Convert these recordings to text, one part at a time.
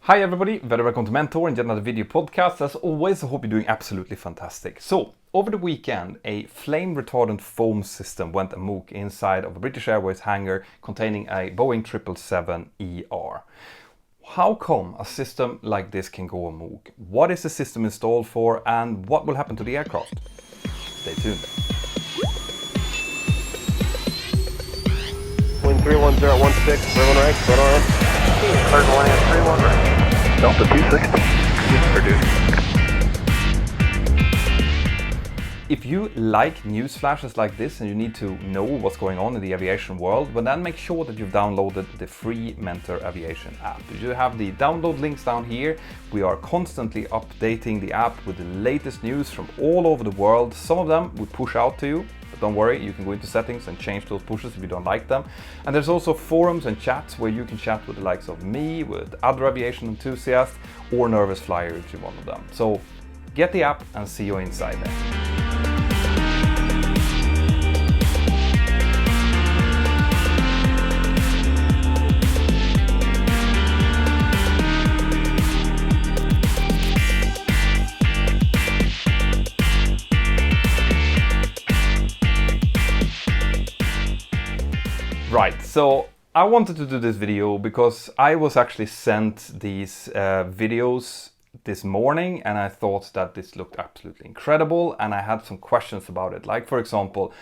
Hi everybody, very welcome to Mentour and yet another video podcast. As always, I hope you're doing absolutely fantastic. So, over the weekend, a flame retardant foam system went amok inside of a British Airways hangar containing a Boeing 777ER. How come a system like this can go amok? What is the system installed for and what will happen to the aircraft? Stay tuned. Wind 31016, ribbon right, front arm. Cleared 1 and 31 right. Delta 260, for duty. If you like news flashes like this and you need to know what's going on in the aviation world, well then make sure that you've downloaded the free Mentour Aviation app. You have the download links down here. We are constantly updating the app with the latest news from all over the world. Some of them we push out to you. But don't worry, you can go into settings and change those pushes if you don't like them. And there's also forums and chats where you can chat with the likes of me, with other aviation enthusiasts, or nervous flyer if you're one of them. So get the app and see you inside there. Right, so I wanted to do this video because I was actually sent these videos this morning and I thought that this looked absolutely incredible and I had some questions about it. Like, for example,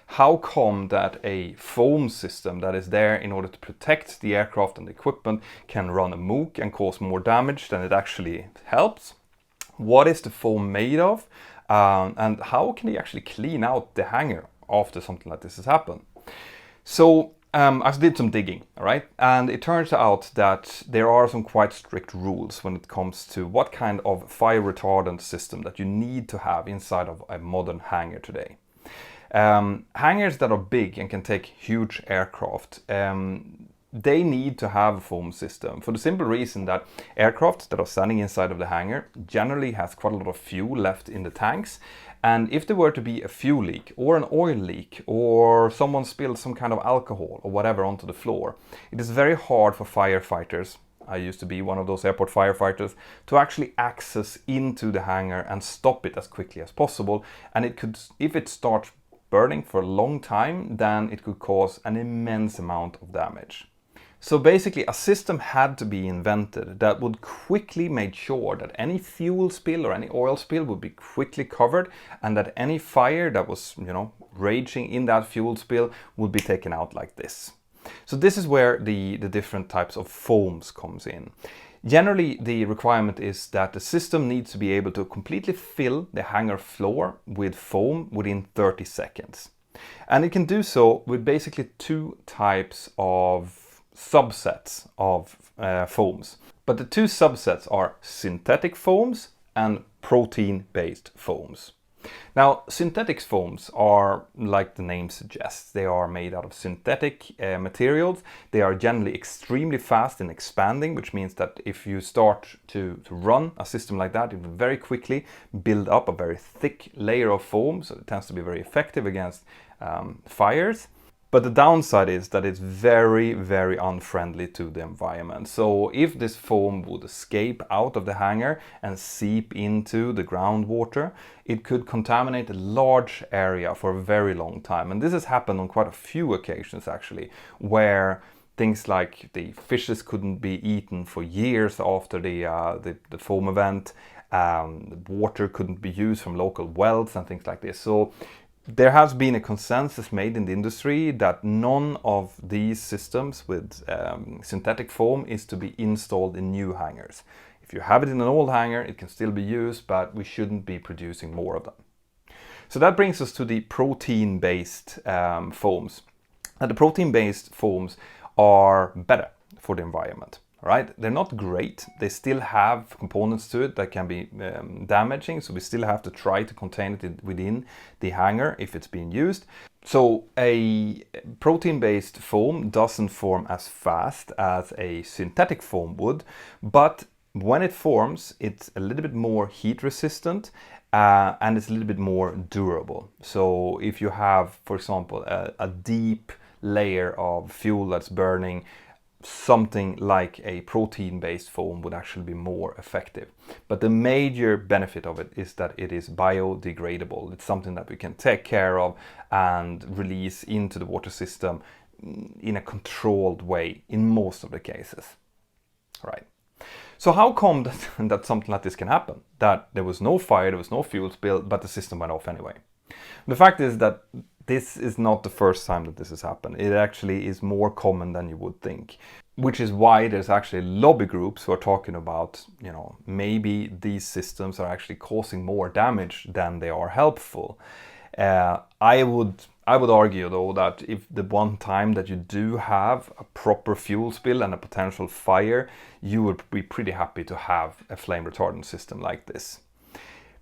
how come that a foam system that is there in order to protect the aircraft and the equipment can run amok and cause more damage than it actually helps? What is the foam made of? And how can you actually clean out the hangar after something like this has happened? So I did some digging, all right? And it turns out that there are some quite strict rules when it comes to what kind of fire retardant system that you need to have inside of a modern hangar today. Hangars that are big and can take huge aircraft, they need to have a foam system for the simple reason that aircraft that are standing inside of the hangar generally has quite a lot of fuel left in the tanks. And if there were to be a fuel leak or an oil leak or someone spilled some kind of alcohol or whatever onto the floor, it is very hard for firefighters, I used to be one of those airport firefighters, to actually access into the hangar and stop it as quickly as possible. And it could, if it starts burning for a long time, then it could cause an immense amount of damage. So basically a system had to be invented that would quickly make sure that any fuel spill or any oil spill would be quickly covered and that any fire that was, raging in that fuel spill would be taken out like this. So this is where the different types of foams comes in. Generally, the requirement is that the system needs to be able to completely fill the hangar floor with foam within 30 seconds. And it can do so with basically two types of subsets of foams. But the two subsets are synthetic foams and protein-based foams. Now, synthetic foams are, like the name suggests, they are made out of synthetic materials. They are generally extremely fast in expanding, which means that if you start to run a system like that, it will very quickly build up a very thick layer of foam, so it tends to be very effective against fires. But the downside is that it's very, very unfriendly to the environment. So if this foam would escape out of the hangar and seep into the groundwater, it could contaminate a large area for a very long time. And this has happened on quite a few occasions actually, where things like the fishes couldn't be eaten for years after the foam event. The water couldn't be used from local wells and things like this. So there has been a consensus made in the industry that none of these systems with synthetic foam is to be installed in new hangars. If you have it in an old hangar, it can still be used, but we shouldn't be producing more of them. So that brings us to the protein-based foams. And the protein-based foams are better for the environment. Right? They're not great. They still have components to it that can be damaging, so we still have to try to contain it within the hangar if it's being used. So a protein-based foam doesn't form as fast as a synthetic foam would, but when it forms, it's a little bit more heat resistant and it's a little bit more durable. So if you have, for example, a deep layer of fuel that's burning, something like a protein-based foam would actually be more effective. But the major benefit of it is that it is biodegradable. It's something that we can take care of and release into the water system in a controlled way in most of the cases. Right. So how come that something like this can happen? That there was no fire, there was no fuel spill, but the system went off anyway. The fact is that this is not the first time that this has happened. It actually is more common than you would think, which is why there's actually lobby groups who are talking about, you know, maybe these systems are actually causing more damage than they are helpful. I would argue though that if the one time that you do have a proper fuel spill and a potential fire, you would be pretty happy to have a flame retardant system like this.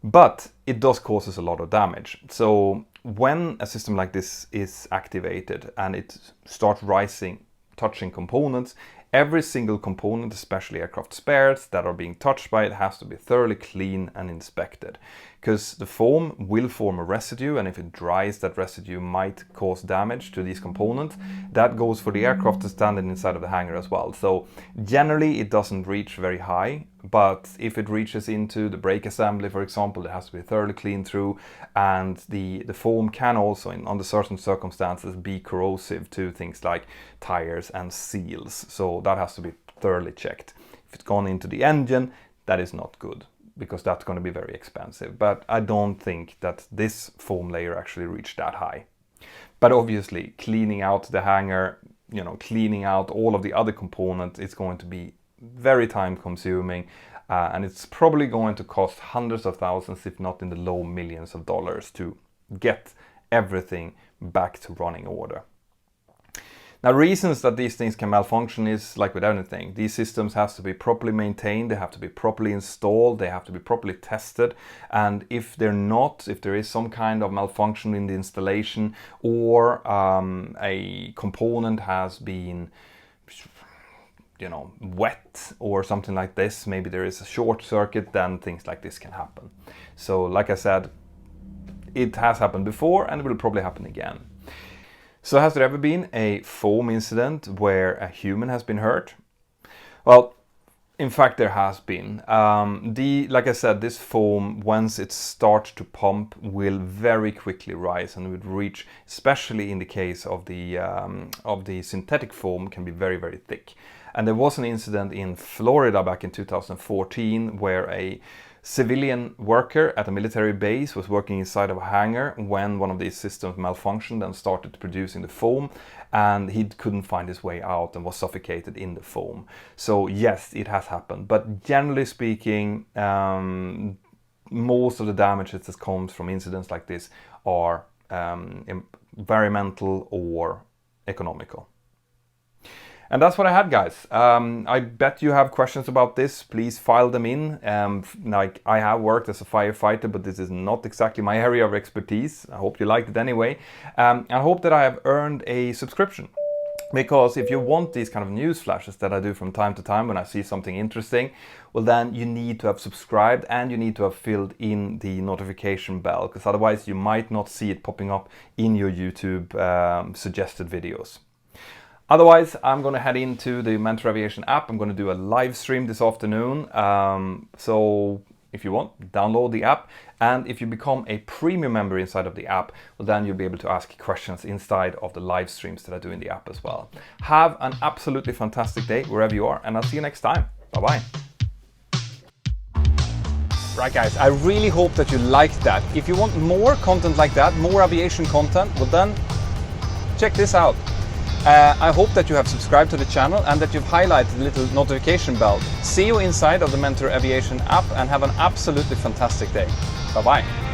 But it does cause a lot of damage. So when a system like this is activated and it starts rising, touching components, every single component, especially aircraft spares that are being touched by it, has to be thoroughly clean and inspected. Because the foam will form a residue, and if it dries, that residue might cause damage to these components. That goes for the aircraft that's standing inside of the hangar as well. So generally it doesn't reach very high, but if it reaches into the brake assembly, for example, it has to be thoroughly cleaned through, and the foam can also, under certain circumstances, be corrosive to things like tires and seals. So that has to be thoroughly checked. If it's gone into the engine, that is not good, because that's going to be very expensive. But I don't think that this foam layer actually reached that high. But obviously, cleaning out the hangar, you know, cleaning out all of the other components, it's going to be very time consuming, and it's probably going to cost hundreds of thousands, if not in the low millions of dollars, to get everything back to running order. Now, reasons that these things can malfunction is like with anything. These systems have to be properly maintained, they have to be properly installed, they have to be properly tested, and if they're not, if there is some kind of malfunction in the installation, or a component has been, you know, wet or something like this, maybe there is a short circuit, then things like this can happen. So like I said, it has happened before and it will probably happen again. So has there ever been a foam incident where a human has been hurt? Well, in fact there has been. Like I said, this foam, once it starts to pump, will very quickly rise and would reach, especially in the case of the synthetic foam, can be very, very thick. And there was an incident in Florida back in 2014 where a civilian worker at a military base was working inside of a hangar when one of these systems malfunctioned and started producing the foam, and he couldn't find his way out and was suffocated in the foam. So yes, it has happened, but generally speaking, most of the damages that comes from incidents like this are environmental or economical. And that's what I had, guys. I bet you have questions about this. Please file them in. Like, I have worked as a firefighter, but this is not exactly my area of expertise. I hope you liked it anyway. I hope that I have earned a subscription. Because if you want these kind of news flashes that I do from time to time when I see something interesting, well then you need to have subscribed and you need to have filled in the notification bell, because otherwise you might not see it popping up in your YouTube suggested videos. Otherwise, I'm going to head into the Mentour Aviation app. I'm going to do a live stream this afternoon. So if you want, download the app. And if you become a premium member inside of the app, well, then you'll be able to ask questions inside of the live streams that I do in the app as well. Have an absolutely fantastic day wherever you are, and I'll see you next time. Bye-bye. Right, guys, I really hope that you liked that. If you want more content like that, more aviation content, well then, check this out. I hope that you have subscribed to the channel and that you've highlighted the little notification bell. See you inside of the Mentour Aviation app and have an absolutely fantastic day. Bye-bye.